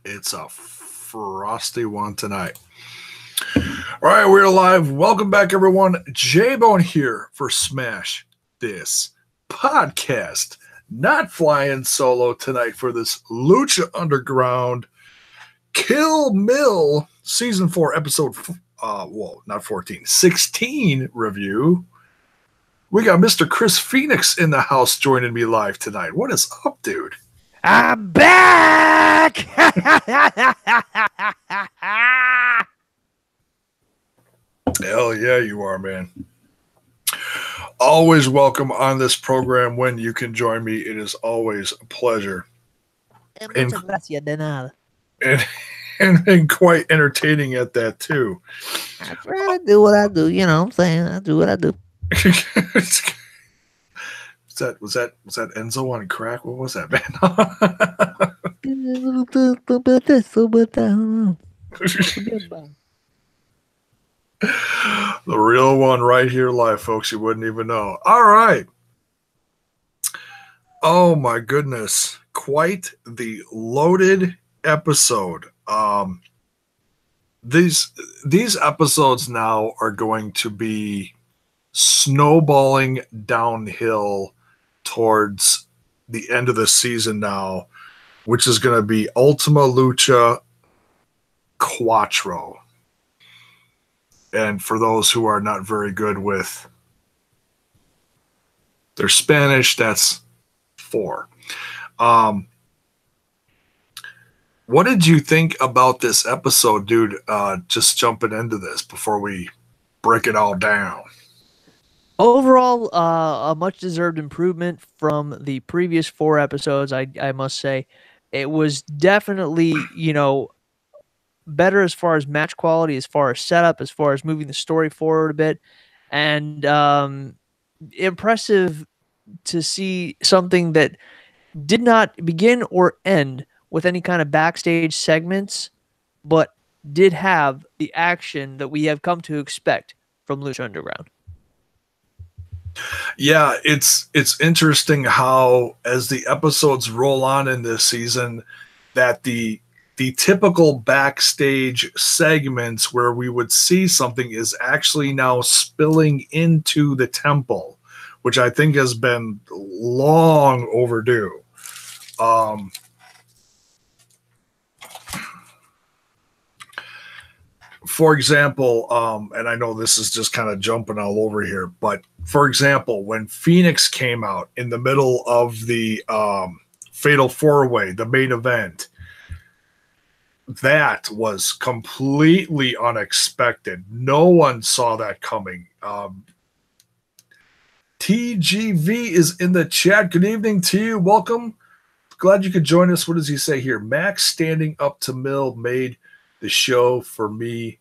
It's a frosty one tonight. All right, we're live. Welcome back, everyone. J-Bone here for Smash This Podcast. Not flying solo tonight for this Lucha Underground Kill Mill Season 4 episode, not 14, 16 review. We got Mr. Chris Phoenix in the house joining me live tonight. What is up, dude? I'm back! Hell yeah, you are, man. Always welcome on this program when you can join me. It is always a pleasure. Muchas gracias, de nada. And quite entertaining at that, too. I try to do what I do, you know what I'm saying? I do what I do. Was that Enzo on crack? What was that, man? The real one right here live, folks. You wouldn't even know. All right. Oh, my goodness. Quite the loaded episode. These episodes now are going to be snowballing downhill towards the end of the season now, which is going to be Ultima Lucha Cuatro. And for those who are not very good with their Spanish, that's 4. What did you think about this episode, dude? Just jumping into this before we break it all down. Overall, a much-deserved improvement from the previous 4 episodes, I must say. It was definitely, better as far as match quality, as far as setup, as far as moving the story forward a bit. And impressive to see something that did not begin or end with any kind of backstage segments, but did have the action that we have come to expect from Lucha Underground. Yeah, it's interesting how as the episodes roll on in this season that the typical backstage segments where we would see something is actually now spilling into the temple, which I think has been long overdue. For example, and I know this is just kind of jumping all over here, but for example, when Phoenix came out in the middle of the Fatal 4-Way, the main event, that was completely unexpected. No one saw that coming. TGV is in the chat. Good evening to you. Welcome. Glad you could join us. What does he say here? Max standing up to Mill made the show for me.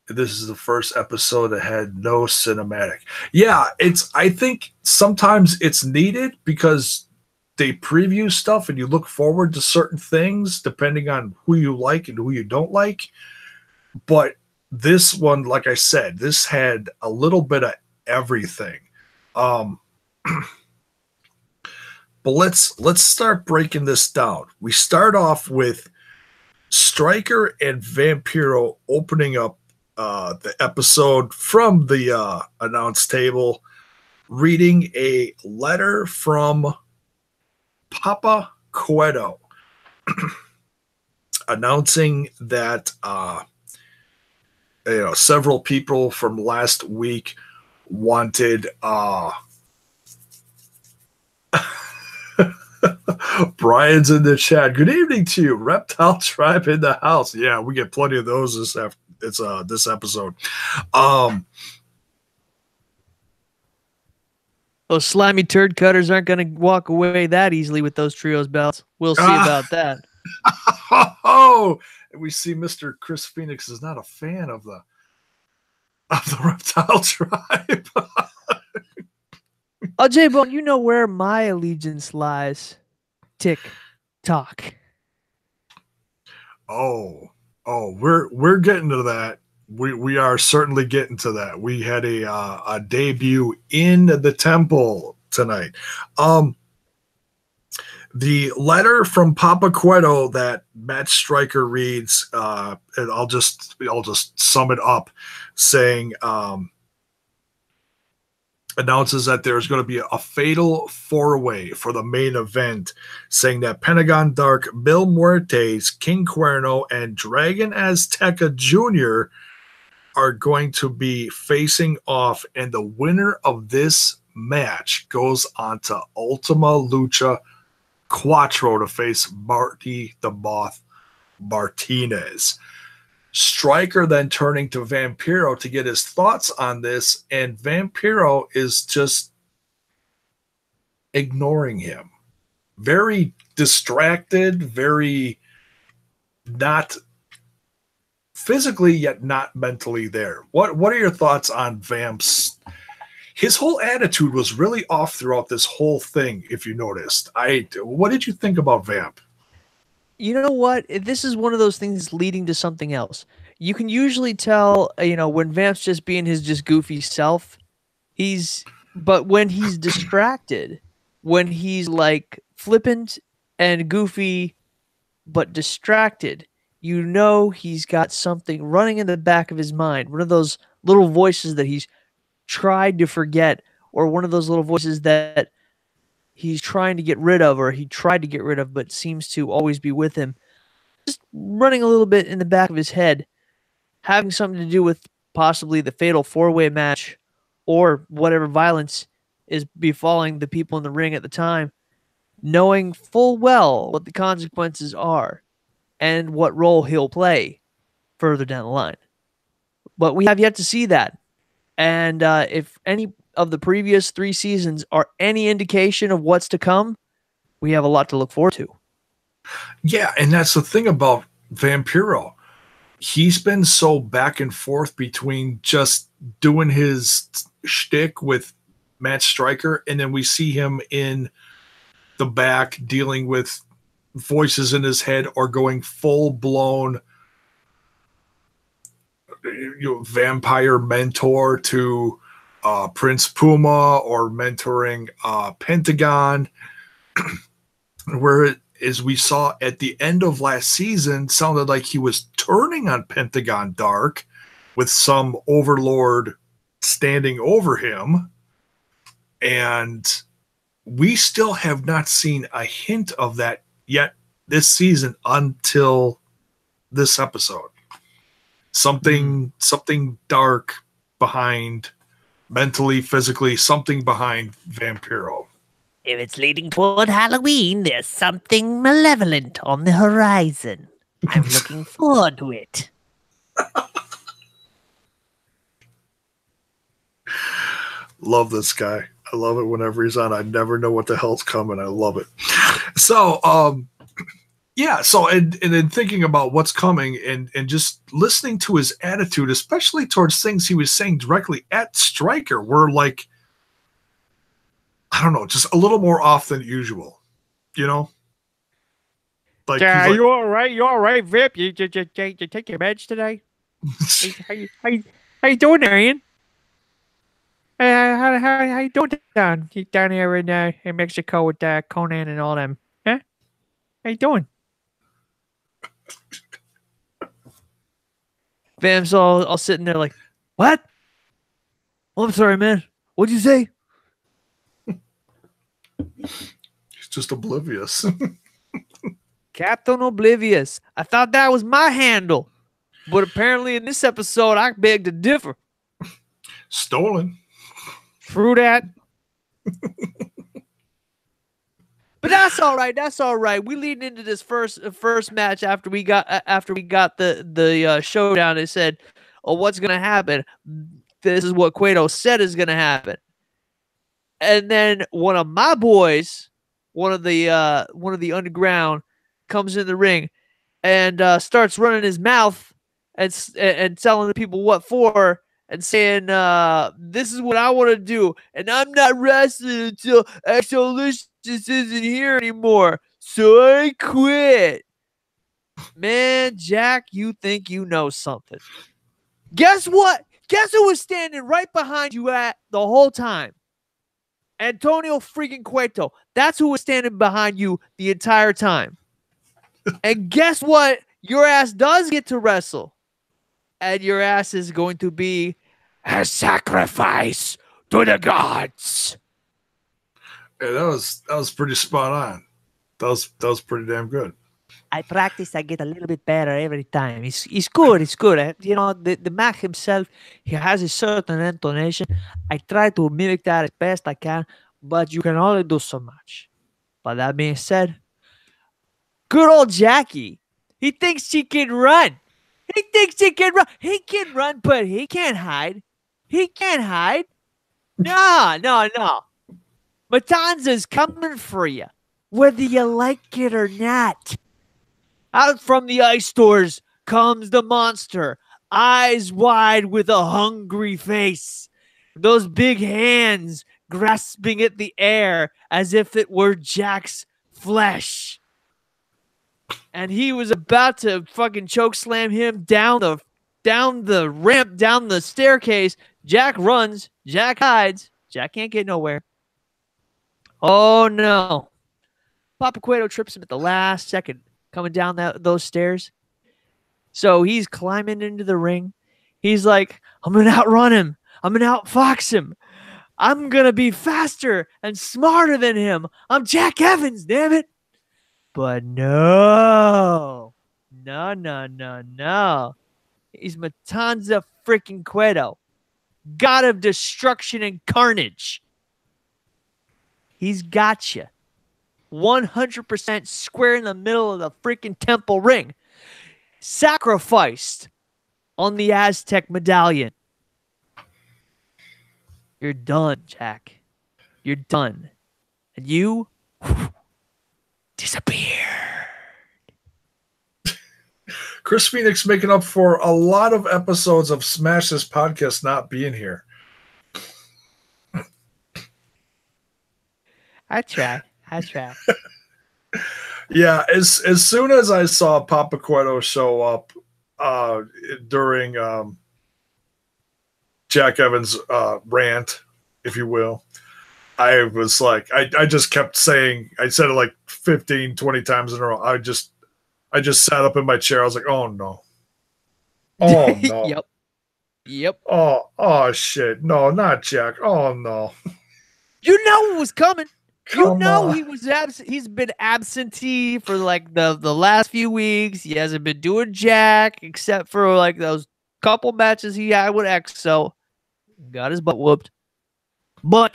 This is the first episode that had no cinematic. Yeah, I think sometimes it's needed because they preview stuff and you look forward to certain things depending on who you like and who you don't like. But this one, like I said, this had a little bit of everything. But let's start breaking this down. We start off with Stryker and Vampiro opening up the episode from the announce table, reading a letter from Papa Cueto announcing that several people from last week wanted Brian's in the chat. Good evening to you. Reptile Tribe in the house. Yeah, we get plenty of those this episode. Those slimy turd cutters aren't going to walk away that easily with those trios belts. We'll see about that. Oh, and we see Mr. Chris Phoenix is not a fan of the Reptile Tribe. Oh, J-Bone, you know where my allegiance lies. Tick tock. Oh, we're getting to that. We are certainly getting to that. We had a debut in the temple tonight. The letter from Papa Cueto that Matt Stryker reads, and I'll just sum it up, saying, announces that there's going to be a fatal four-way for the main event, saying that Pentagon Dark, Mil Muertes, King Cuerno, and Dragon Azteca Jr. are going to be facing off, and the winner of this match goes on to Ultima Lucha Quattro to face Marty the Moth Martinez. Stryker then turning to Vampiro to get his thoughts on this, and Vampiro is just ignoring him. Very distracted, very not physically yet not mentally there. What are your thoughts on Vamp's? His whole attitude was really off throughout this whole thing, if you noticed. What did you think about Vamp? You know what? This is one of those things leading to something else. You can usually tell, when Vamp's just being his just goofy self, but when he's distracted, when he's like flippant and goofy, but distracted, he's got something running in the back of his mind. One of those little voices that he's tried to forget, or one of those little voices that he's trying to get rid of, or he tried to get rid of, but seems to always be with him, just running a little bit in the back of his head, having something to do with possibly the fatal four-way match or whatever violence is befalling the people in the ring at the time, knowing full well what the consequences are and what role he'll play further down the line. But we have yet to see that. And if any of the previous 3 seasons are any indication of what's to come, we have a lot to look forward to. Yeah, and that's the thing about Vampiro. He's been so back and forth between just doing his shtick with Matt Stryker, and then we see him in the back dealing with voices in his head or going full-blown vampire mentor to Prince Puma, or mentoring Pentagon, where as we saw at the end of last season, sounded like he was turning on Pentagon Dark with some overlord standing over him. And we still have not seen a hint of that yet this season until this episode. Something dark behind, mentally, physically, something behind Vampiro. If it's leading toward Halloween, there's something malevolent on the horizon. I'm looking forward to it. Love this guy. I love it whenever he's on. I never know what the hell's coming. I love it. So, yeah. So, and then thinking about what's coming and just listening to his attitude, especially towards things he was saying directly at Stryker, were like, I don't know, just a little more off than usual, Like, yeah, you all right? You all right, Vip? You take your meds today? How you doing there, Ian? How you doing down here in Mexico with Conan and all them? Huh? How you doing? Vam's all sitting there like, what? Oh, I'm sorry, man. What'd you say? He's just oblivious. Captain Oblivious. I thought that was my handle. But apparently in this episode, I beg to differ. Stolen. True that. But that's all right. That's all right. We leading into this first match after we got the showdown. It said, "Oh, what's gonna happen? This is what Cueto said is gonna happen." And then one of my boys, one of the underground, comes in the ring and starts running his mouth and telling the people what for, and saying, "This is what I want to do, and I'm not wrestling until Exolicious isn't here anymore, so I quit." Man, Jack, you think you know something. Guess what? Guess who was standing right behind you at the whole time? Antonio freaking Cueto. That's who was standing behind you the entire time. And guess what? Your ass does get to wrestle. And your ass is going to be a sacrifice to the gods. Yeah, that was pretty spot on. That was pretty damn good. I practice, I get a little bit better every time. He's good. He's good. The Mac himself, he has a certain intonation. I try to mimic that as best I can, but you can only do so much. But that being said, good old Jackie, he thinks he can run. He thinks he can run. He can run, but he can't hide. He can't hide. No. Matanza's coming for you, whether you like it or not. Out from the ice doors comes the monster, eyes wide with a hungry face. Those big hands grasping at the air as if it were Jack's flesh. And he was about to fucking choke slam him down the ramp, down the staircase. Jack runs. Jack hides. Jack can't get nowhere. Oh, no. Papa Cueto trips him at the last second coming down those stairs. So he's climbing into the ring. He's like, I'm going to outrun him. I'm going to outfox him. I'm going to be faster and smarter than him. I'm Jack Evans, damn it. But no. He's Matanza freaking Cueto. God of destruction and carnage. He's got you. 100% square in the middle of the freaking temple ring. Sacrificed on the Aztec medallion. You're done, Jack. You're done. And you disappear. Chris Phoenix making up for a lot of episodes of Smash This Podcast not being here. I try. Yeah, as soon as I saw Papa Cueto show up during Jack Evans' rant, if you will, I was like, I just kept saying, I said it like 15, 20 times in a row. I just sat up in my chair. I was like, oh no. Oh no. Yep. Oh shit. No, not Jack. Oh no. You know it was coming. Come on. He was absent. He's been absentee for like the last few weeks. He hasn't been doing jack except for like those couple matches he had with EXO. Got his butt whooped. But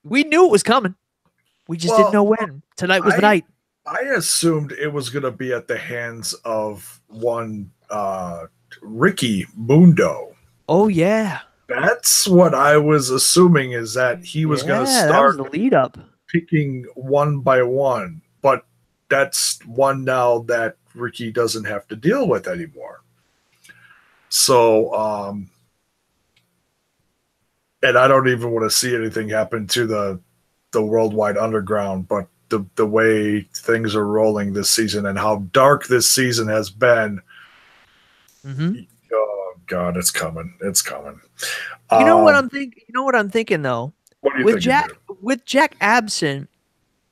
we knew it was coming. We just didn't know when. Tonight was the night. I assumed it was going to be at the hands of one Ricky Mundo. Oh, yeah. That's what I was assuming, is that he was going to start the lead up, picking one by one. But that's one now that Ricky doesn't have to deal with anymore. So, and I don't even want to see anything happen to the Worldwide Underground, but the way things are rolling this season and how dark this season has been. Mm-hmm. Oh God, it's coming. It's coming. You know what I'm thinking? You know what I'm thinking though? What do you with think? With Jack absent,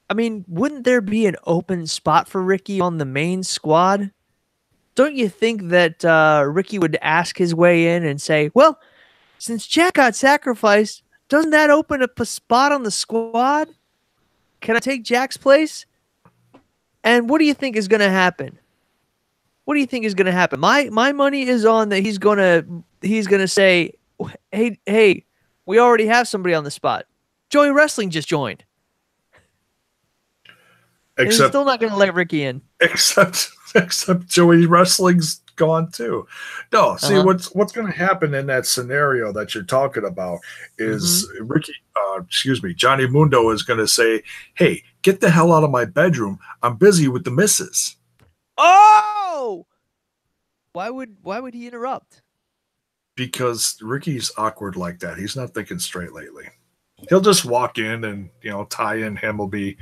I mean, wouldn't there be an open spot for Ricky on the main squad? Don't you think that Ricky would ask his way in and say, well, since Jack got sacrificed, doesn't that open up a spot on the squad? Can I take Jack's place? And what do you think is going to happen? What do you think is going to happen? My money is on that he's going to say, hey, we already have somebody on the spot. Joey Wrestling just joined. And he's still not going to let Ricky in. Except Joey Wrestling's gone too. No, see what's going to happen in that scenario that you're talking about is Johnny Mundo is going to say, "Hey, get the hell out of my bedroom. I'm busy with the missus." Oh! Why would he interrupt? Because Ricky's awkward like that. He's not thinking straight lately. He'll just walk in and, Ty and him will be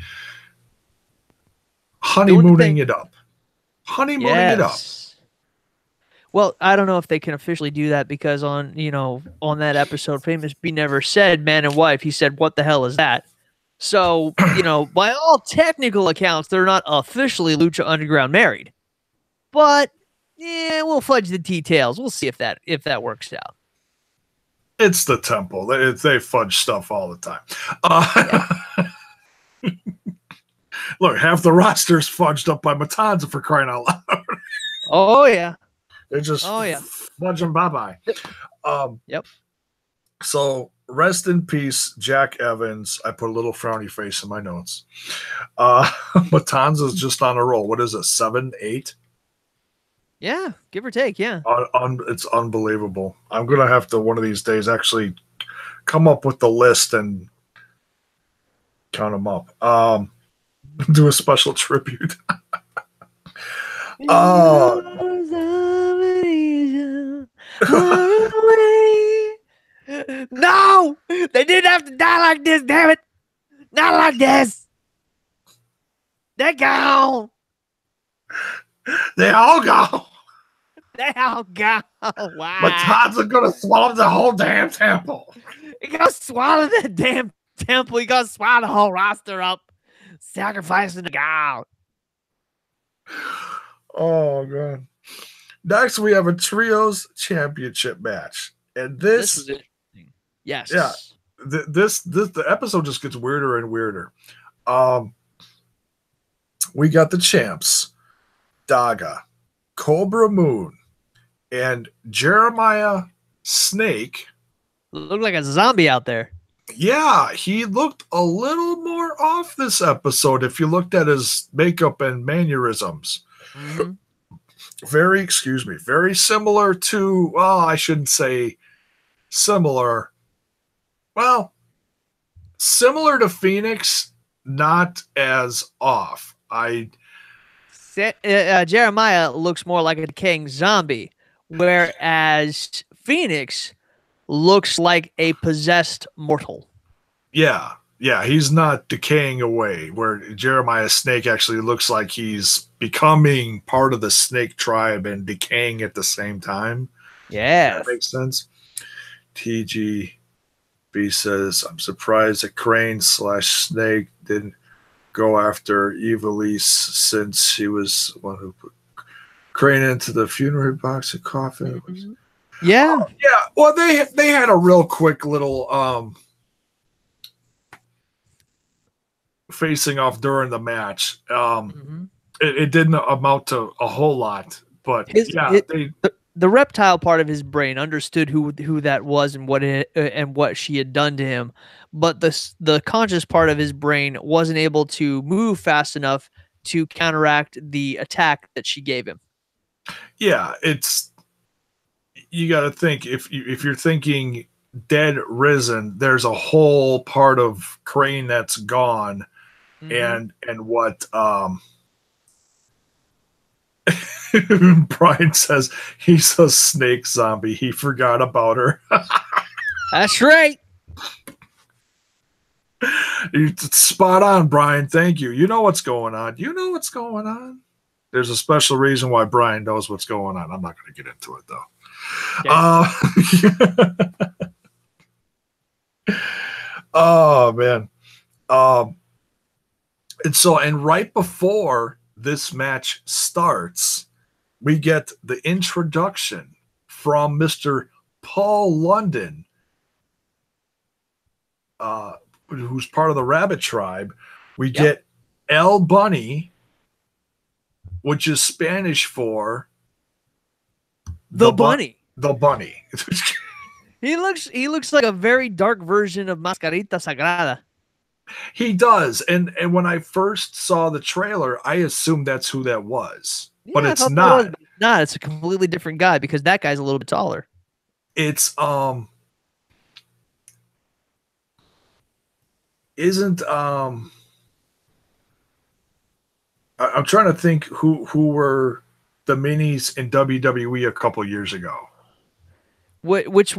honeymooning it up. Honeymooning it up. Well, I don't know if they can officially do that because on on that episode, Famous B never said man and wife. He said, "What the hell is that?" So by all technical accounts, they're not officially Lucha Underground married. But yeah, we'll fudge the details. We'll see if that works out. It's the temple. They fudge stuff all the time. Look, half the roster is fudged up by Matanza for crying out loud. Oh yeah. They're just fudge them bye-bye. Yep. So rest in peace, Jack Evans. I put a little frowny face in my notes. Matanza's just on a roll. What is it, 7, 8? Yeah, give or take, yeah. It's unbelievable. I'm going to have to, one of these days, actually come up with the list and count them up. Do a special tribute. No! They didn't have to die like this, damn it! Not like this! They're gone! They all go! They all gone! Wow! Matanza gonna swallow the whole damn temple! He gonna swallow the damn temple! He gonna swallow the whole roster up! Sacrificing the god! Oh, God. Next, we have a trios championship match. And this is interesting. Yes. Yeah. The episode just gets weirder and weirder. We got the champs, Daga, Cobra Moon, and Jeremiah Snake. Looked like a zombie out there. Yeah, he looked a little more off this episode if you looked at his makeup and mannerisms. Mm-hmm. Very similar to, well, I shouldn't say similar. Well, similar to Phoenix, not as off. Jeremiah looks more like a decaying zombie, whereas Phoenix looks like a possessed mortal. Yeah, he's not decaying away, where Jeremiah Snake actually looks like he's becoming part of the Snake tribe and decaying at the same time. Yeah. That makes sense. TGB says, I'm surprised that Crane/Snake didn't go after Evilise since she was the one who put Crane into the funerary box and coffin. Mm-hmm. Yeah. Yeah. Well, they had a real quick little facing off during the match. It didn't amount to a whole lot, but the reptile part of his brain understood who that was and what she had done to him, but the conscious part of his brain wasn't able to move fast enough to counteract the attack that she gave him. Yeah, you got to think if you're thinking dead risen, there's a whole part of Crane that's gone, and what Brian says he's a snake zombie. He forgot about her. That's right. It's spot on, Brian. Thank you. You know what's going on. There's a special reason why Brian knows what's going on. I'm not going to get into it, though. Oh, man. And right before this match starts, we get the introduction from Mr. Paul London, who's part of the Rabbit Tribe. We get El Bunny, which is Spanish for the bunny. The bunny. He looks like a very dark version of Mascarita Sagrada. He does. And when I first saw the trailer, I assumed that's who that was. Yeah, but it's not. It's not. It's a completely different guy because that guy's a little bit taller. It's I'm trying to think who were the minis in WWE a couple years ago. Which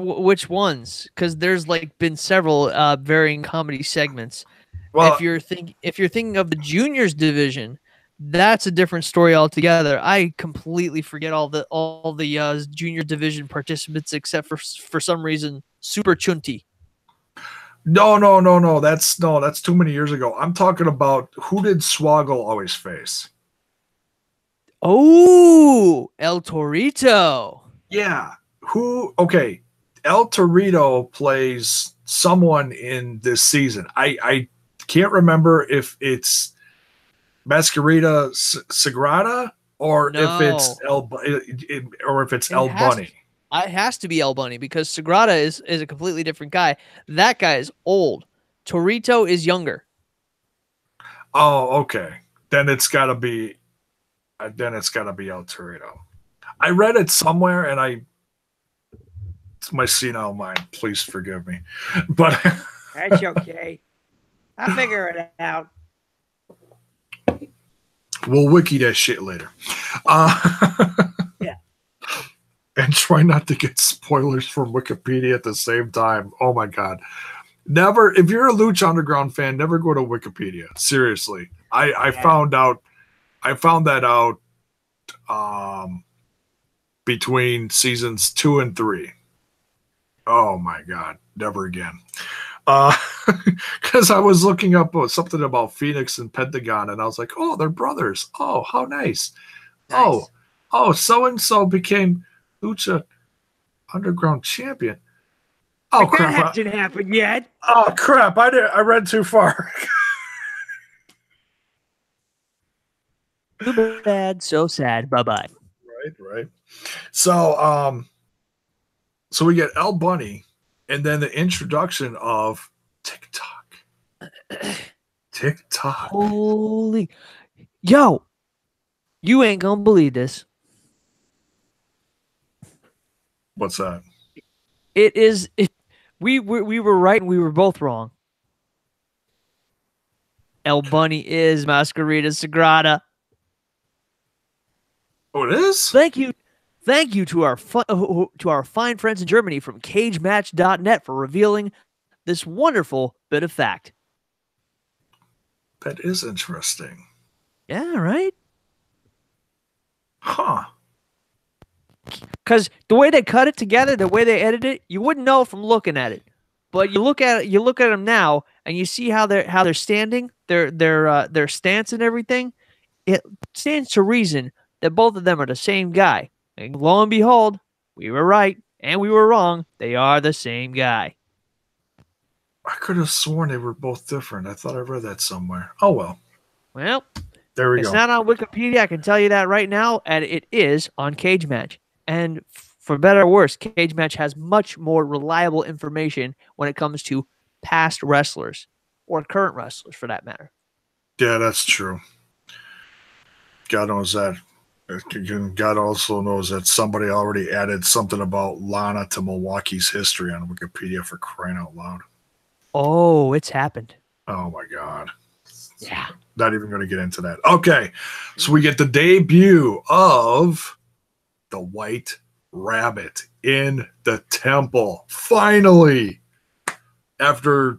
ones? Because there's been several varying comedy segments. Well, if you're thinking of the juniors division, That's a different story altogether. I completely forget all the junior division participants except for some reason Super Chunti. No. That's too many years ago. I'm talking about who did Swoggle always face? Oh, El Torito. Yeah. Who? Okay. El Torito plays someone in this season. I can't remember if it's Masquerita Sagrada or if it's No. El Bunny. It has to be El Bunny because Sagrada is a completely different guy. That guy is old. Torito is younger. Oh, okay. Then it's got to be. Then it's got to be El Torito. I read it somewhere, and it's my senile mind. Please forgive me, but That's okay. I'll figure it out. we'll wiki that shit later. Yeah. And try not to get spoilers from Wikipedia at the same time. Oh my god. Never, if you're a Lucha Underground fan, never go to Wikipedia. Seriously. I found that out between seasons 2 and 3. Oh my god. Never again. Because I was looking up something about Phoenix and Pentagon, and I was like, oh, they're brothers. Oh, how nice. Oh, so and so became Lucha Underground champion. Oh crap! That hasn't happened yet. Oh crap! I read too far. Too bad, so sad. Bye bye. Right. So so we get El Bunny, and then the introduction of TikTok. Holy, yo, you ain't gonna believe this. What's that? It is. We were right and we were both wrong. El Bunny is Masquerita Sagrada. Oh, it is? Thank you to our fine friends in Germany from CageMatch.net for revealing this wonderful bit of fact. That is interesting. Yeah, right? Huh. Because the way they cut it together, the way they edit it, you wouldn't know from looking at it. But you look at them now, and you see how they're standing, their stance and everything. It stands to reason that both of them are the same guy. And lo and behold, we were right and we were wrong. They are the same guy. I could have sworn they were both different. I thought I read that somewhere. Oh well. Well, there we go. It's not on Wikipedia. I can tell you that right now, and it is on Cage Match. And for better or worse, Cage Match has much more reliable information when it comes to past wrestlers or current wrestlers, for that matter. Yeah, that's true. God knows that. God also knows that somebody already added something about Lana to Milwaukee's history on Wikipedia, for crying out loud. Oh, it's happened. Oh my God. Yeah. Not even going to get into that. Okay. So we get the debut of the White Rabbit in the temple. Finally. After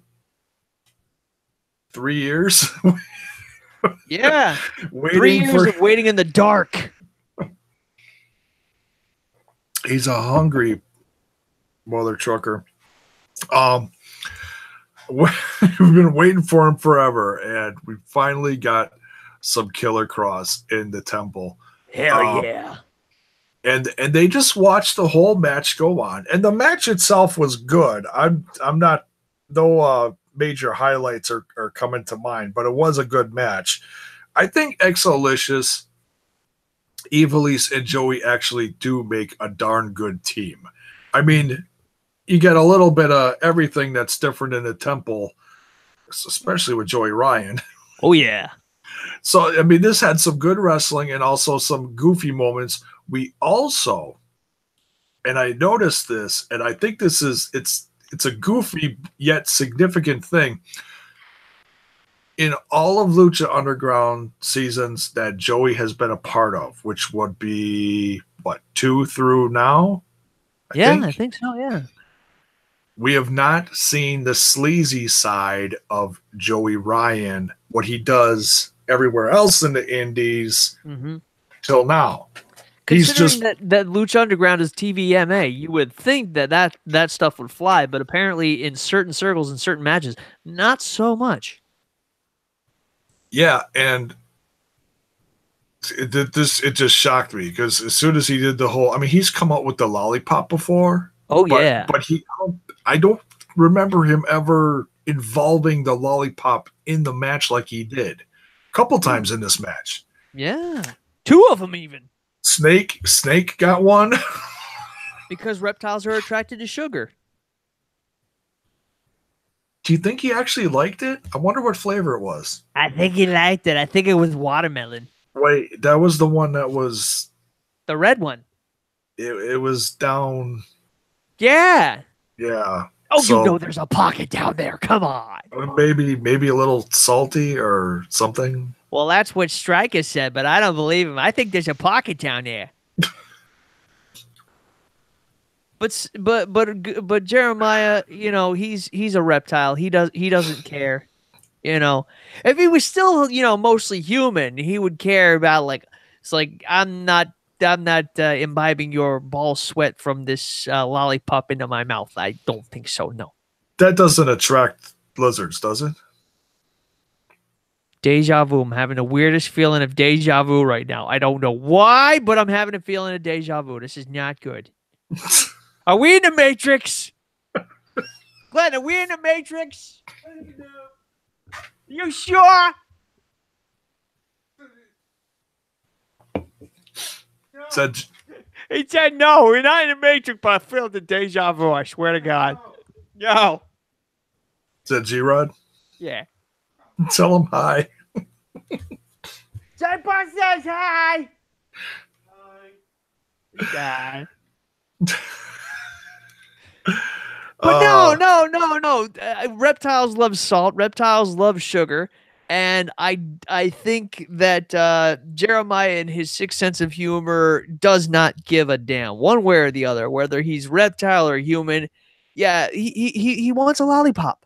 3 years. Yeah. 3 years of waiting in the dark. He's a hungry mother trucker. We've been waiting for him forever, and we finally got some Killer Cross in the temple. Hell yeah. And they just watched the whole match go on. And the match itself was good. I'm not, no major highlights are coming to mind, but it was a good match. I think Exolicious, Evilise, and Joey actually do make a darn good team. I mean, you get a little bit of everything that's different in the temple, especially with Joey Ryan. Oh, yeah. So, I mean, this had some good wrestling and also some goofy moments. We also, and I noticed this, and I think this is, it's a goofy yet significant thing. In all of Lucha Underground seasons that Joey has been a part of, which would be, what, 2 through now? I think so, yeah. We have not seen the sleazy side of Joey Ryan, what he does everywhere else in the indies Mm-hmm. till now. He's Considering just that Lucha Underground is TVMA, you would think that stuff would fly, but apparently in certain circles and certain matches, not so much. yeah, and it just shocked me because as soon as he did the whole, I mean, he's come out with the lollipop before. Oh but, yeah, but I don't remember him ever involving the lollipop in the match like he did a couple times in this match. yeah, 2 of them even. Snake got one. Because reptiles are attracted to sugar. Do you think he actually liked it? I wonder what flavor it was. I think he liked it. I think it was watermelon. Wait, that was the one that was The red one. it was down. Yeah. Yeah. Oh, So, you know there's a pocket down there. Come on. maybe a little salty or something. Well, that's what Stryker said, but I don't believe him. I think there's a pocket down there. But Jeremiah, you know, he's a reptile. He doesn't care. You know, if he was still, you know, mostly human, he would care about like it's like I'm not imbibing your ball sweat from this lollipop into my mouth. I don't think so. No. That doesn't attract lizards, does it? Deja vu. I'm having the weirdest feeling of deja vu right now. I don't know why, but I'm having a feeling of deja vu. This is not good. Are we in the Matrix? Glenn, are we in the Matrix? You sure? Said He said no. We're not in the Matrix, but I feel the deja vu. I swear to God. Yo. G-Rod. Yeah. Tell him hi. Jaypa says hi. Hi. But no. Reptiles love salt. Reptiles love sugar. And I think that Jeremiah, in his sixth sense of humor, does not give a damn one way or the other, whether he's reptile or human. Yeah, he wants a lollipop.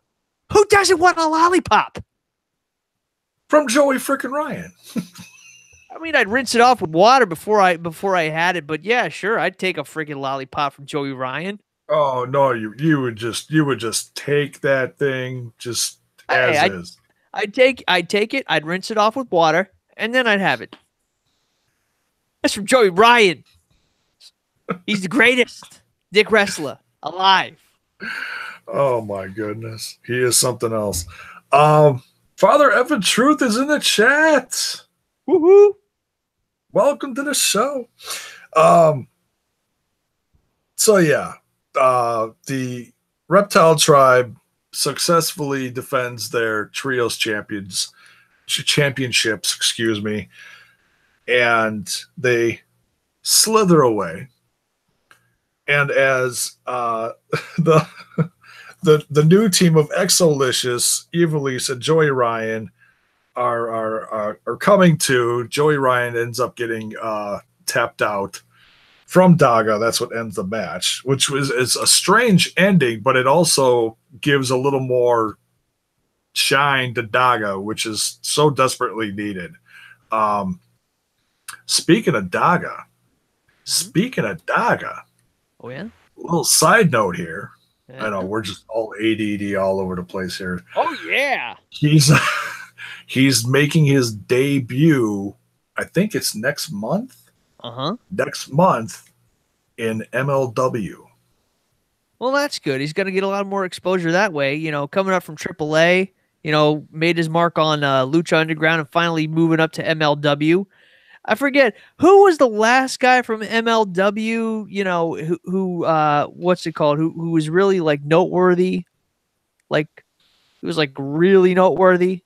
Who doesn't want a lollipop? From Joey frickin' Ryan. I mean, I'd rinse it off with water before I had it, but yeah, sure, I'd take a freaking lollipop from Joey Ryan. Oh no, you would just take that thing just as is. I'd take it, I'd rinse it off with water, and then I'd have it. That's from Joey Ryan. He's the greatest dick wrestler alive. Oh my goodness. He is something else. Father Evan Truth is in the chat. Woohoo! Welcome to the show. So yeah, the Reptile Tribe successfully defends their trios championships, excuse me, and they slither away. And as the new team of Exolicious, Evilise, and Joey Ryan are coming to, Joey Ryan ends up getting tapped out from Daga. That's what ends the match, which is a strange ending, but it also gives a little more shine to Daga, which is so desperately needed. Speaking of Daga, Oh yeah. little side note here. Yeah. I know we're just all ADD all over the place here. Oh yeah. He's making his debut. I think it's next month. Next month in MLW. Well, that's good. He's going to get a lot more exposure that way. You know, coming up from AAA, you know, made his mark on Lucha Underground and finally moving up to MLW. I forget who was the last guy from MLW. You know, who what's it called? Who was really like noteworthy? Like, who was like really noteworthy?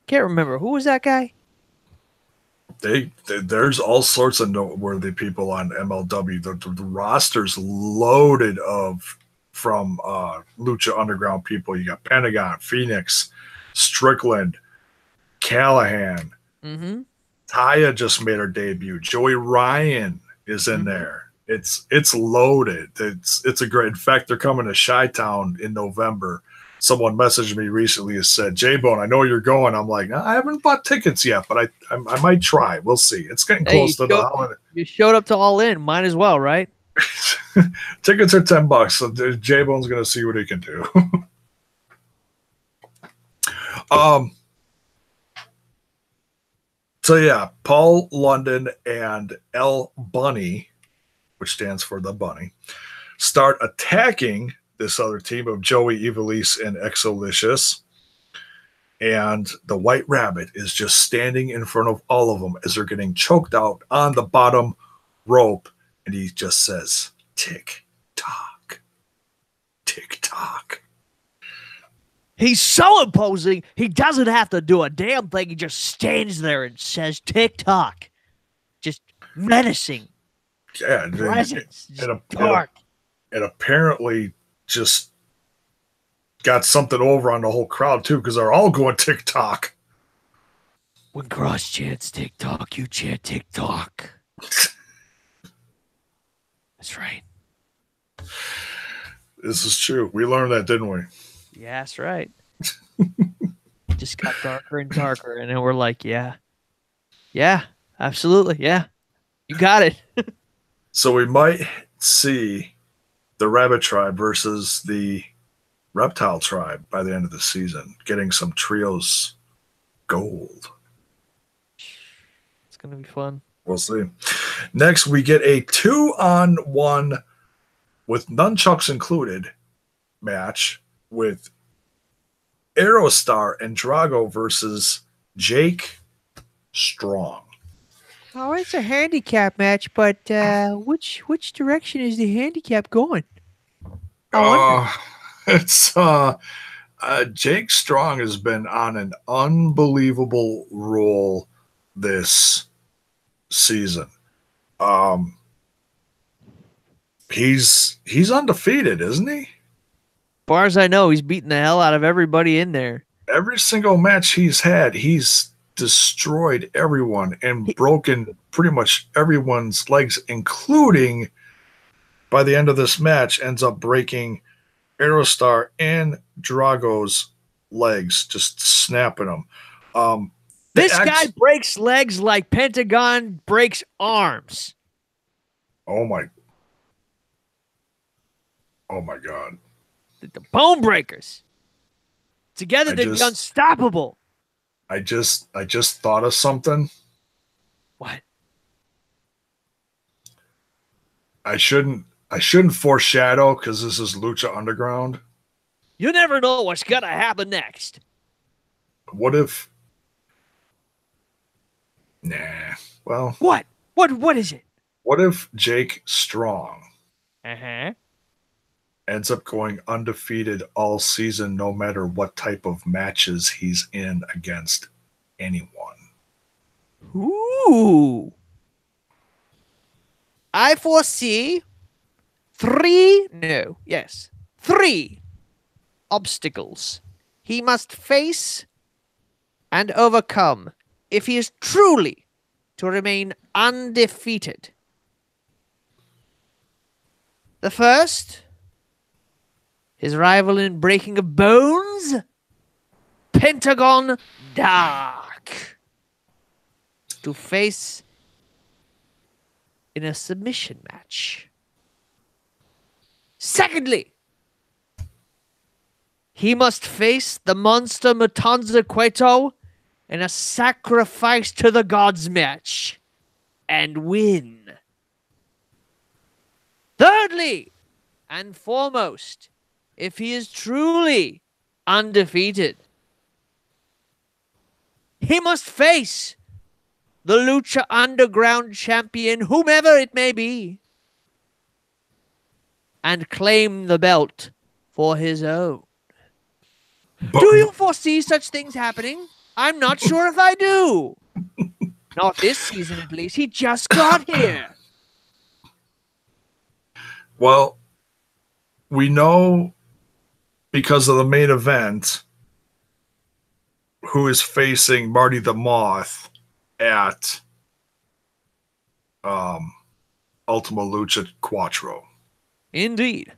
Can't remember. Who was that guy? There's all sorts of noteworthy people on MLW. The roster's loaded from Lucha Underground people. You got Pentagon, Phoenix, Strickland, Callahan. Mm-hmm. Taya just made her debut. Joey Ryan is in there. It's loaded. It's a great. In fact, they're coming to Chi-Town in November. someone messaged me recently and said, J-Bone, I know you're going. I'm like, I haven't bought tickets yet, but I might try. We'll see. It's getting close to the holiday. You showed up to All In. Might as well, right? Tickets are $10, so J-Bone's going to see what he can do. So yeah, Paul London and L Bunny, which stands for the Bunny, start attacking this other team of Joey Evilise and Exolicious. And the White Rabbit is just standing in front of all of them as they're getting choked out on the bottom rope. And he just says, tick tock, tick tock. He's so imposing, he doesn't have to do a damn thing. He just stands there and says tick-tock. Just menacing. Yeah. Presence. And apparently just got something over on the whole crowd, too, because they're all going tick-tock. When Cross chants tick-tock, you chant tick-tock. That's right. This is true. We learned that, didn't we? Yeah, that's right. Just got darker and darker, and then we're like, yeah, absolutely, yeah, you got it. So we might see the Rabbit Tribe versus the Reptile Tribe by the end of the season, getting some trios gold. It's gonna be fun. We'll see. Next, we get a 2-on-1 with nunchucks included match with Aerostar and Drago versus Jake Strong. Oh, it's a handicap match, but which direction is the handicap going? It's Jake Strong has been on an unbelievable roll this season. He's undefeated, isn't he? Far as I know, he's beating the hell out of everybody in there. Every single match he's had, he's destroyed everyone and broken pretty much everyone's legs, including by the end of this match, ends up breaking Aerostar and Drago's legs, just snapping them. This guy breaks legs like Pentagon breaks arms. Oh my God. The Bone Breakers. Together they'd be unstoppable. I just thought of something. What? I shouldn't foreshadow because this is Lucha Underground. You never know what's gonna happen next. What if? Nah. Well. What? What is it? What if Jake Strong Uh-huh. ends up going undefeated all season, no matter what type of matches he's in against anyone? Ooh. I foresee 3 obstacles he must face and overcome if he is truly to remain undefeated. The first, his rival in breaking of bones, Pentagon Dark, to face in a submission match. Secondly, he must face the monster Matanza Cueto in a sacrifice to the gods match and win. Thirdly, and foremost, if he is truly undefeated, he must face the Lucha Underground champion, whomever it may be, and claim the belt for his own. Do you foresee such things happening? I'm not sure if I do. Not this season, at least. He just got here. Well, we know because of the main event who is facing Marty the Moth at Ultima Lucha Quattro. Indeed.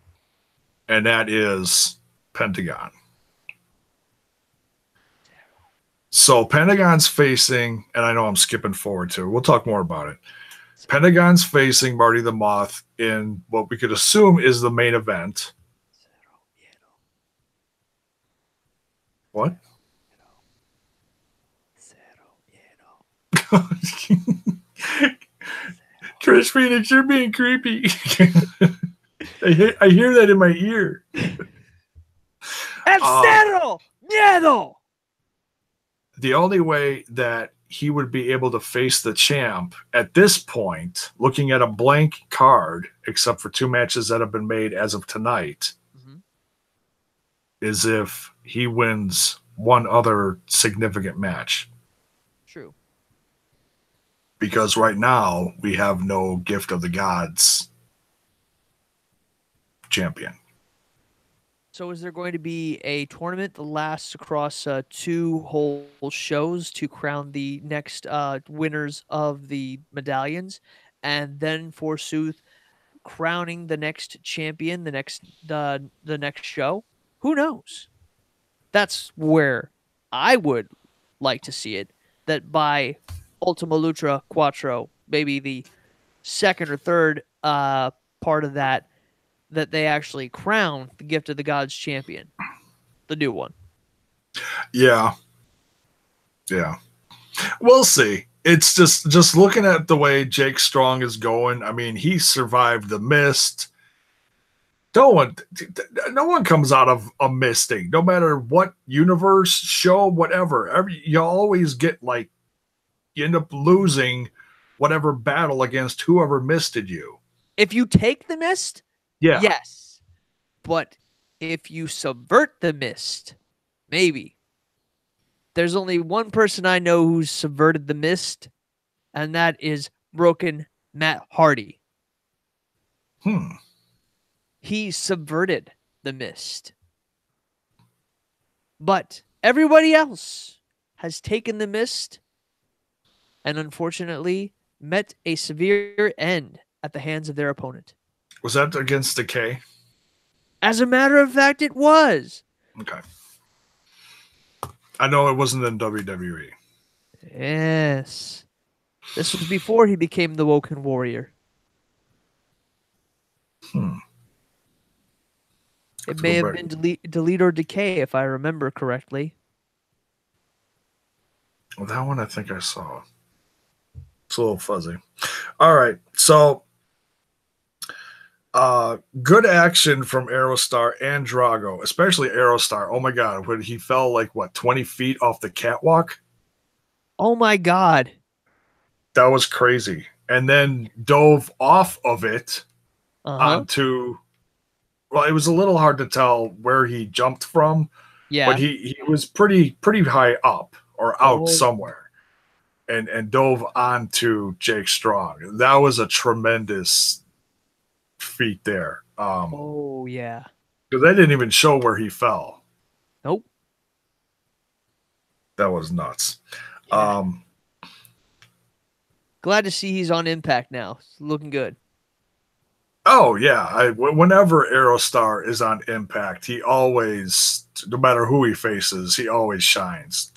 And that is Pentagon. So Pentagon's facing, and I know I'm skipping forward to it. We'll talk more about it. Pentagon's facing Marty the Moth in what we could assume is the main event. What? Trish Phoenix, you're being creepy. I hear that in my ear. El Miedo! The only way that he would be able to face the champ at this point, looking at a blank card, except for 2 matches that have been made as of tonight, is if he wins one other significant match. True. Because right now we have no Gift of the Gods champion. So is there going to be a tournament that lasts across 2 whole shows to crown the next winners of the medallions, and then forsooth crowning the next champion the next show? Who knows? That's where I would like to see it. That by Ultima Lucha Quattro, maybe the second or third part of that they actually crown the Gift of the Gods champion, the new one. Yeah. We'll see. It's just looking at the way Jake Strong is going. I mean, he survived the mist. No one comes out of a misting, no matter what universe, show, whatever. You always get you end up losing whatever battle against whoever misted you. If you take the mist, yes. But if you subvert the mist, maybe. There's only one person I know who's subverted the mist, and that is Broken Matt Hardy. He subverted the mist. But everybody else has taken the mist and unfortunately met a severe end at the hands of their opponent. Was that against Decay? As a matter of fact, it was. Okay. I know it wasn't in WWE. Yes. This was before he became the Woken Warrior. It may have been Delete or Decay, if I remember correctly. Well, that one I think I saw. It's a little fuzzy. All right. So, good action from Aerostar and Drago, especially Aerostar. Oh, my God. When he fell 20 feet off the catwalk? Oh, my God. That was crazy. And then dove off of it onto... Well, it was a little hard to tell where he jumped from. Yeah. But he was pretty high up or out somewhere. And dove onto Jake Strong. That was a tremendous feat there. Yeah. Because they didn't even show where he fell. Nope. That was nuts. Yeah. Glad to see he's on Impact now. It's looking good. Oh, yeah. Whenever Aerostar is on Impact, he always, no matter who he faces, he always shines.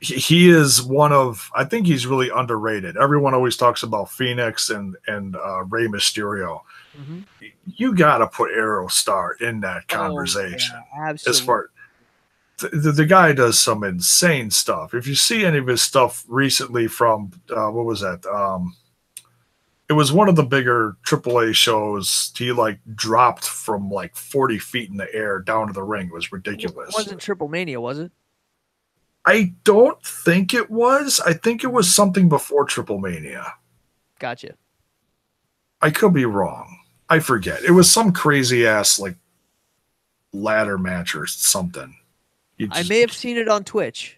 He is one of, I think he's really underrated. Everyone always talks about Phoenix and Rey Mysterio. You got to put Aerostar in that conversation. Yeah, absolutely. As far the guy does some insane stuff. If you see any of his stuff recently from what was that? It was one of the bigger AAA shows. He dropped from 40 feet in the air down to the ring. It was ridiculous. It wasn't Triple Mania, was it? I don't think it was. I think it was something before Triple Mania. Gotcha. I could be wrong. I forget. It was some crazy ass ladder match or something. I may have seen it on Twitch.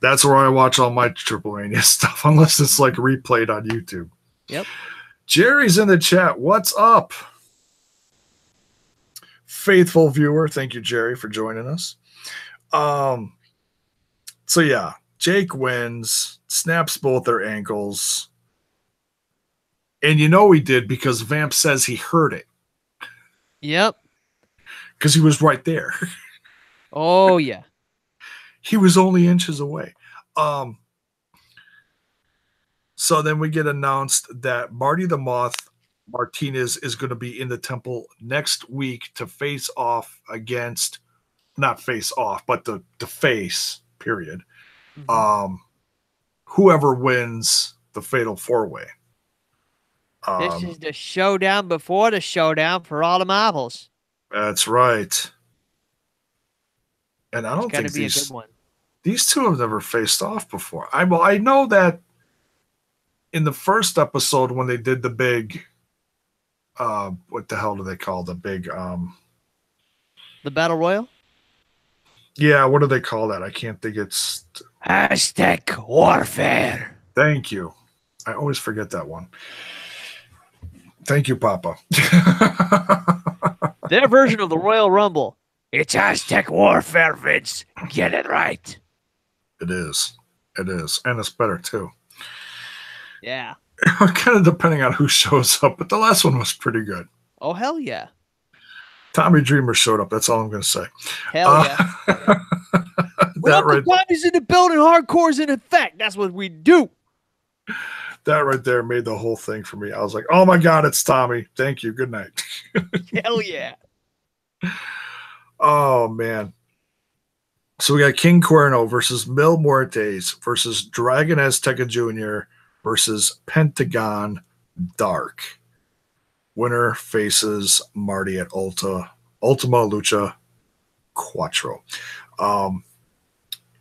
That's where I watch all my Triple Mania stuff, unless it's replayed on YouTube. Yep. Jerry's in the chat. What's up? Faithful viewer. Thank you, Jerry, for joining us. So yeah, Jake wins, snaps both their ankles. And he did because Vamp says he heard it. Yep. Because he was right there. Oh yeah. He was only inches away. So then we get announced that Marty the Moth Martinez is going to be in the temple next week to face off against, not face off, but to face, period. Whoever wins the Fatal 4-Way. This is the showdown before the showdown for all the marbles. That's right. And I don't think a good one. These two have never faced off before. I know that in the first episode when they did the big, what the hell do they call the big, the Battle Royal? Yeah, what do they call that? I can't think. It's Aztec Warfare. Thank you. I always forget that one. Thank you, Papa. Their version of the Royal Rumble. It's Aztec Warfare, Vince. Get it right. It is. It is. And it's better, too. Yeah. Kind of depending on who shows up, but the last one was pretty good. Oh, hell yeah. Tommy Dreamer showed up. That's all I'm going to say. Hell yeah. When Uncle Tommy's in the building, hardcore's in effect. That's what we do. That right there made the whole thing for me. I was like, oh my God, it's Tommy. Thank you. Good night. Hell yeah. Oh, man. So we got King Cuerno versus Mil Muertes versus Dragon Azteca Jr. versus Pentagon Dark. Winner faces Marty at Ultima Lucha Quattro.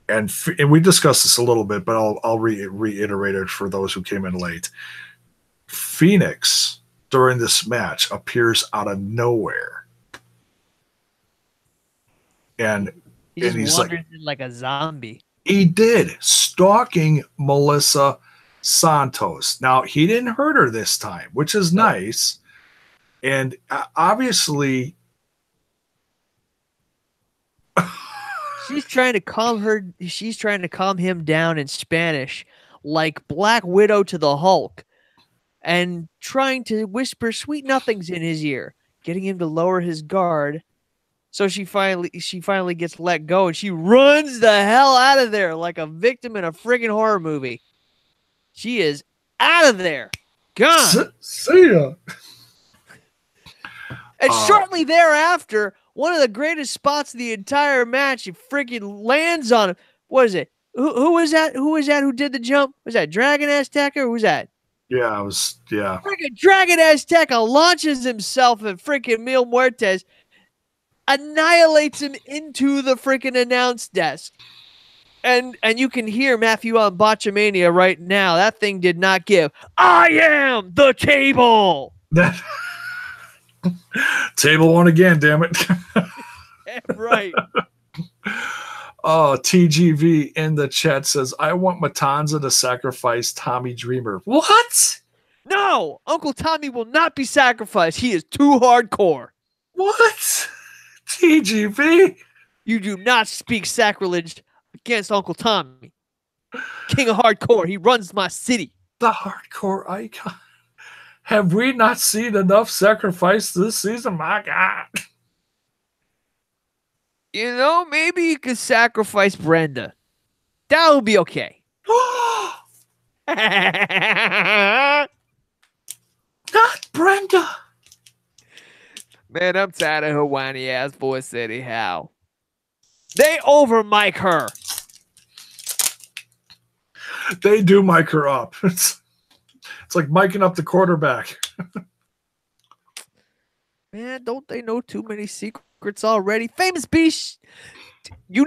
And we discussed this a little bit, but I'll reiterate it for those who came in late. Phoenix, during this match, appears out of nowhere. And he's like a zombie. He did, stalking Melissa Santos. Now, he didn't hurt her this time, which is nice. And obviously, she's trying to calm him down in Spanish, like Black Widow to the Hulk, and trying to whisper sweet nothings in his ear, getting him to lower his guard. So she finally gets let go, and she runs the hell out of there like a victim in a friggin' horror movie. She is out of there. Gone. See ya. And shortly thereafter, one of the greatest spots of the entire match, he freaking lands on him. What is it? Who was that? Who was that who did the jump? Was that Dragon Azteca or who was that? Yeah, it was, yeah. Freaking Dragon Azteca launches himself at freaking Mil Muertes, annihilates him into the freaking announce desk. And you can hear Matthew on Botchamania right now. That thing did not give. I am the table. Table one again, damn it. Right. Oh, TGV in the chat says, I want Matanza to sacrifice Tommy Dreamer. What? No, Uncle Tommy will not be sacrificed. He is too hardcore. What? TGV? You do not speak sacrilege against Uncle Tommy. King of hardcore. He runs my city. The hardcore icon. Have we not seen enough sacrifice this season? My God. You know, maybe you could sacrifice Brenda. That would be okay. Not Brenda. Man, I'm tired of her whiny ass voice anyhow. They over mic her. They do mic her up. It's like miking up the quarterback. Man, don't they know too many secrets already? Famous Beast, you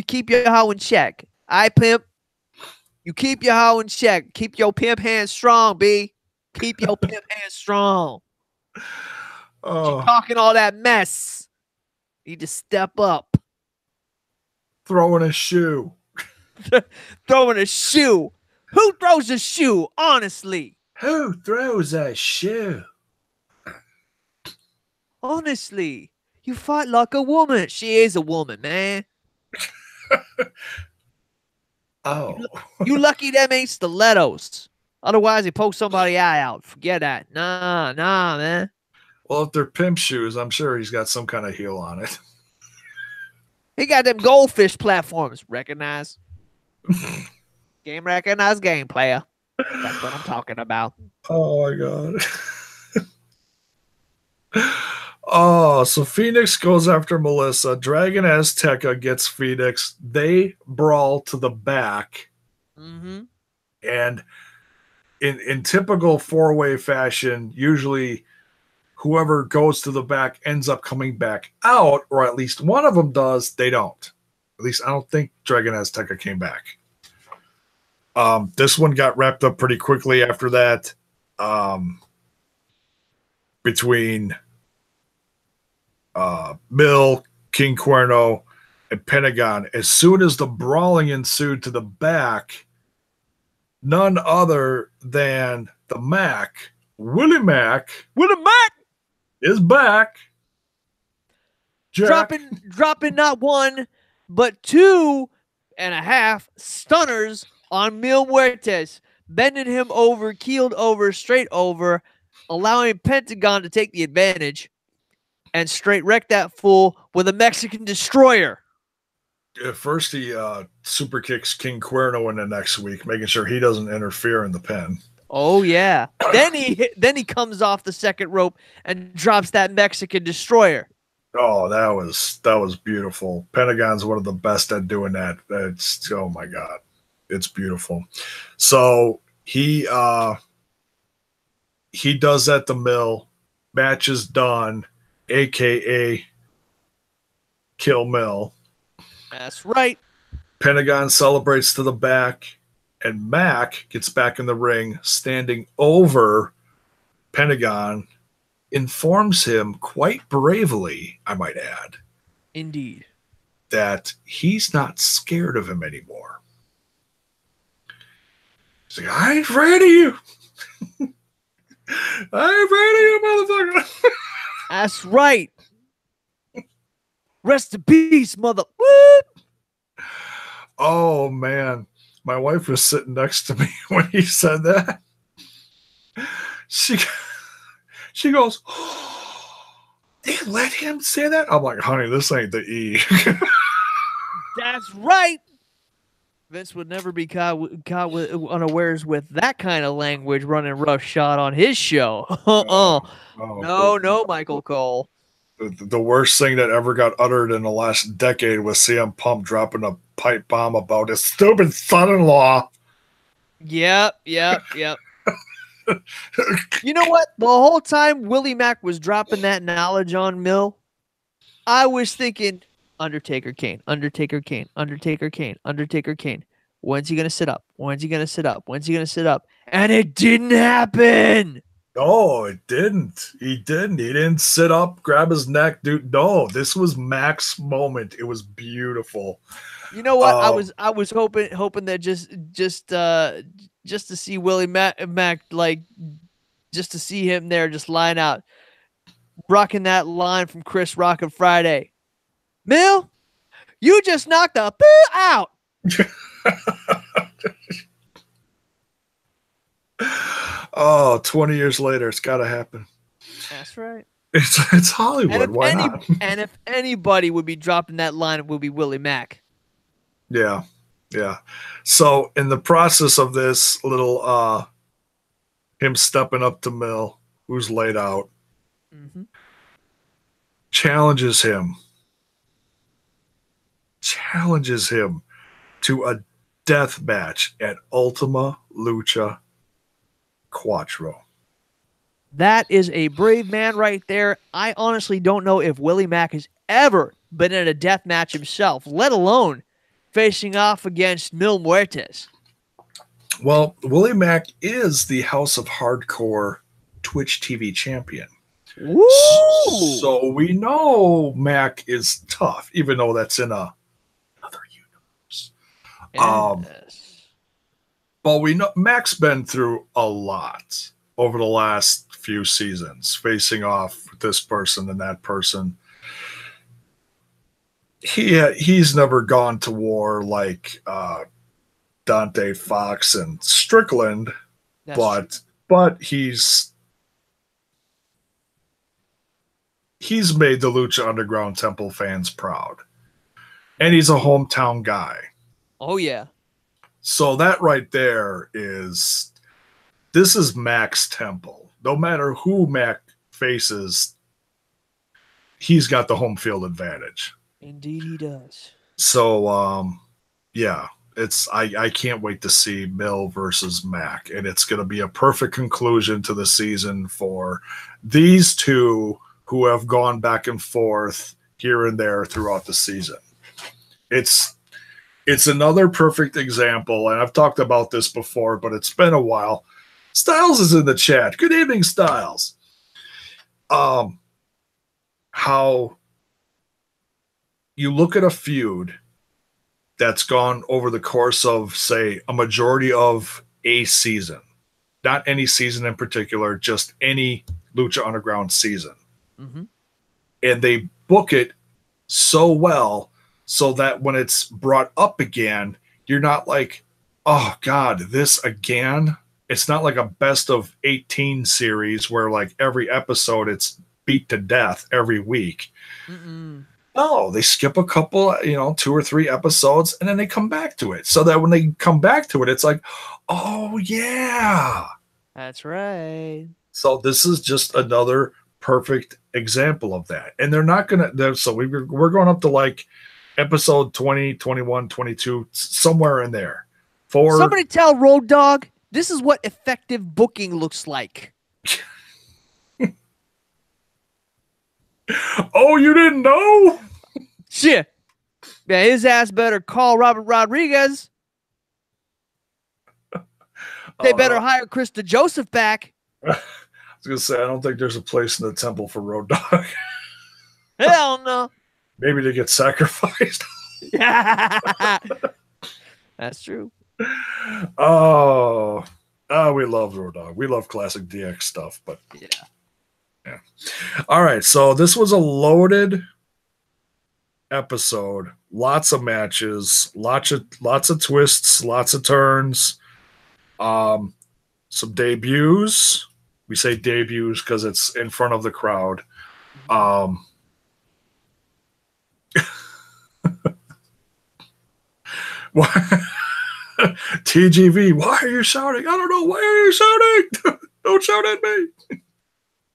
keep your hoe in check. I pimp. You keep your hoe in check. Keep your pimp hands strong, B. Keep your pimp hands strong. Oh. She talking all that mess. Need to step up. Throwing a shoe. Throwing a shoe. Who throws a shoe, honestly? Who throws a shoe? Honestly, you fight like a woman. She is a woman, man. Oh. You lucky them ain't stilettos. Otherwise, he poke somebody's eye out. Forget that. Nah, man. Well, if they're pimp shoes, I'm sure he's got some kind of heel on it. He got them goldfish platforms. Recognize. Game recognize game player. That's what I'm talking about. Oh my god. Oh, so Phoenix goes after Melissa. Dragon Azteca gets Phoenix. They brawl to the back. Mm-hmm. And in typical four-way fashion, usually whoever goes to the back ends up coming back out, or at least one of them does. They don't. At least I don't think Dragon Azteca came back. This one got wrapped up pretty quickly after that. Between Mill, King Cuerno, and Pentagon. As soon as the brawling ensued to the back, none other than the Mac, Willie Mac, is back. Jack. Dropping not one, but 2.5 stunners on Mil Muertes, bending him over, keeled over, straight over, allowing Pentagon to take the advantage and straight wreck that fool with a Mexican destroyer. At first, he super kicks King Cuerno in the next week, making sure he doesn't interfere in the pin. Oh yeah. then he comes off the second rope and drops that Mexican destroyer. Oh, that was beautiful. Pentagon's one of the best at doing that. It's oh my god, it's beautiful. So he does at the Mill. Match is done, aka Kill Mill. That's right. Pentagon celebrates to the back, and Mac gets back in the ring, standing over Pentagon, informs him quite bravely, I might add, Indeed, that he's not scared of him anymore. He's like, I ain't afraid of you. I ain't afraid of you, motherfucker. that's right. Rest in peace, mother. Whoop. Oh, man. My wife was sitting next to me when he said that. She goes, oh, they let him say that? I'm like, honey, this ain't the E. That's right. Vince would never be caught with unawares with that kind of language running roughshod on his show. No, Michael Cole. The worst thing that ever got uttered in the last decade was CM Punk dropping a pipe bomb about his stupid son-in-law. Yep. You know what? The whole time Willie Mack was dropping that knowledge on Mill, I was thinking, Undertaker Kane. When's he going to sit up? And it didn't happen. No, it didn't. He didn't sit up, grab his neck, dude. No, this was Mac's moment. It was beautiful. You know what? I was hoping that just to see Willie Mack, like, just to see him there, just lying out, rocking that line from Chris Rock on Friday. Mill, you just knocked the poo out. Oh, 20 years later, it's got to happen. That's right. It's Hollywood. Why not? And if anybody would be dropping that line, it would be Willie Mack. Yeah. So in the process of this little him stepping up to Mill, who's laid out, challenges him to a death match at Ultima Lucha Quattro. That is a brave man right there. I honestly don't know if Willie Mack has ever been in a death match himself, let alone facing off against Mil Muertes. Well, Willie Mack is the House of Hardcore Twitch TV champion. Woo! So we know Mac is tough, even though that's in another universe. Yes. But we know Mac's been through a lot over the last few seasons, facing off with this person and that person. He's never gone to war like Dante Fox and Strickland, but he's made the Lucha Underground Temple fans proud. And he's a hometown guy. Oh, yeah. So that right there is, this is Mac's temple. No matter who Mac faces, he's got the home field advantage. Indeed he does. So, yeah, I can't wait to see Mill versus Mac, and it's going to be a perfect conclusion to the season for these two who have gone back and forth here and there throughout the season. It's another perfect example, and I've talked about this before, but it's been a while. Styles is in the chat. Good evening, Styles. How you look at a feud that's gone over the course of, say, a majority of a season, not any season in particular, just any Lucha Underground season. Mm-hmm. And they book it so well so that when it's brought up again, you're not like, oh God, this again? It's not like a best of 18 series where like every episode it's beat to death every week. Mm-mm. No, they skip a couple, 2 or 3 episodes, and then they come back to it. So that when they come back to it, it's like, oh, yeah. That's right. So this is just another perfect example of that. And they're not going to, so we're going up to like episode 20, 21, 22, somewhere in there. Somebody tell Road Dogg, this is what effective booking looks like. Oh, you didn't know? Shit. Yeah, his ass better call Robert Rodriguez. They better hire Krista Joseph back. I was going to say, I don't think there's a place in the temple for Road Dogg. Hell no. Maybe they get sacrificed. That's true. Oh, we love Road Dogg. We love classic DX stuff, but yeah. All right, so this was a loaded episode. Lots of matches, lots of twists, lots of turns. Some debuts. We say debuts because it's in front of the crowd. TGV, why are you shouting? I don't know. Why are you shouting? Don't shout at me.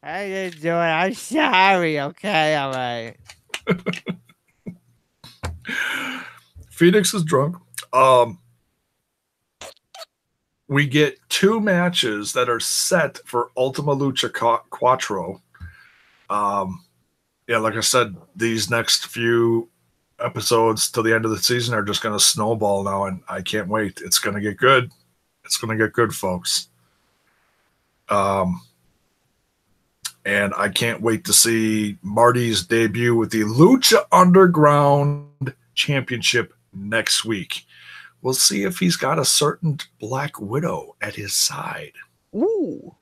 I didn't do it. I'm sorry. Okay, all right. Phoenix is drunk. We get 2 matches that are set for Ultima Lucha Quattro. Yeah, like I said, these next few episodes till the end of the season are just going to snowball now, and I can't wait. It's going to get good. It's going to get good, folks. And I can't wait to see Marty's debut with the Lucha Underground Championship next week. We'll see if he's got a certain Black Widow at his side. Ooh.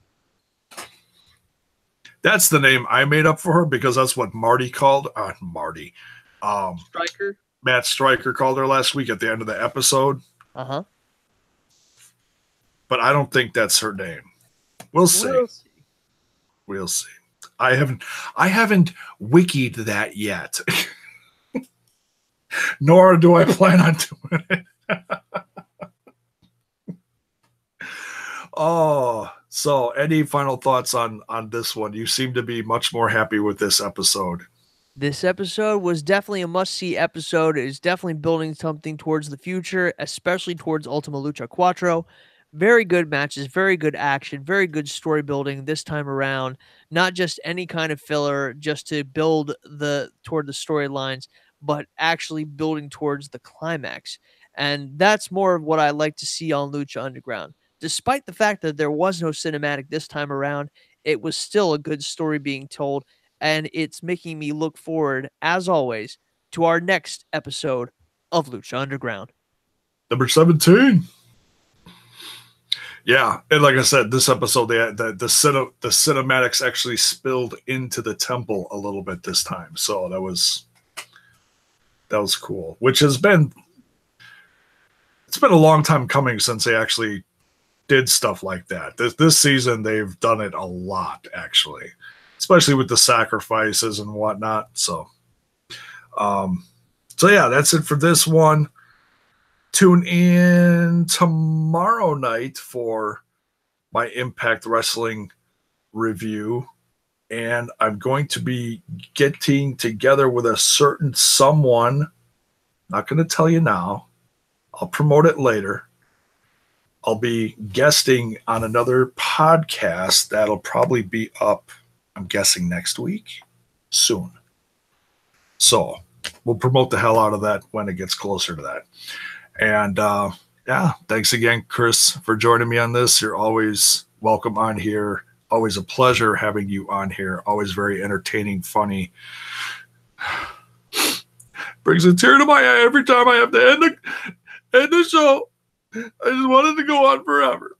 That's the name I made up for her because that's what Marty called. Marty. Striker? Matt Stryker called her last week at the end of the episode. Uh-huh. But I don't think that's her name. We'll see. We'll see. I haven't wikied that yet. Nor do I plan on doing it. Oh, so any final thoughts on this one? You seem to be much more happy with this episode. This episode was definitely a must-see episode. It is definitely building something towards the future, especially towards Ultima Lucha Quattro. Very good matches, very good action, very good story building this time around. Not just any kind of filler just to build toward the storylines, but actually building towards the climax. And that's more of what I like to see on Lucha Underground. Despite the fact that there was no cinematic this time around, it was still a good story being told, and it's making me look forward, as always, to our next episode of Lucha Underground. Number 17. Yeah, and like I said, this episode, the cinematics actually spilled into the temple a little bit this time, so that was cool. Which it's been a long time coming since they actually did stuff like that. This season, they've done it a lot, actually, especially with the sacrifices and whatnot. So, So yeah, that's it for this one. Tune in tomorrow night for my Impact Wrestling review. And I'm going to be getting together with a certain someone. Not going to tell you now. I'll promote it later. I'll be guesting on another podcast that'll probably be up, I'm guessing, next week. Soon. So we'll promote the hell out of that when it gets closer to that. And yeah, thanks again, Chris, for joining me on this. You're always welcome on here. Always a pleasure having you on here. Always very entertaining, funny. Brings a tear to my eye every time I have to end the show. I just wanted to go on forever.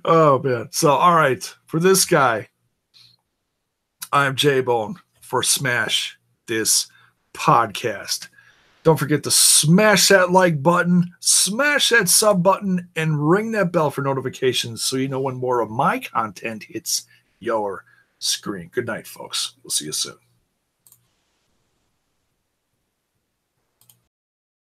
Oh, man. So, all right. For this guy, I'm J-Bone for Smash This Podcast. Don't forget to smash that like button, smash that sub button, and ring that bell for notifications so you know when more of my content hits your screen. Good night, folks. We'll see you soon.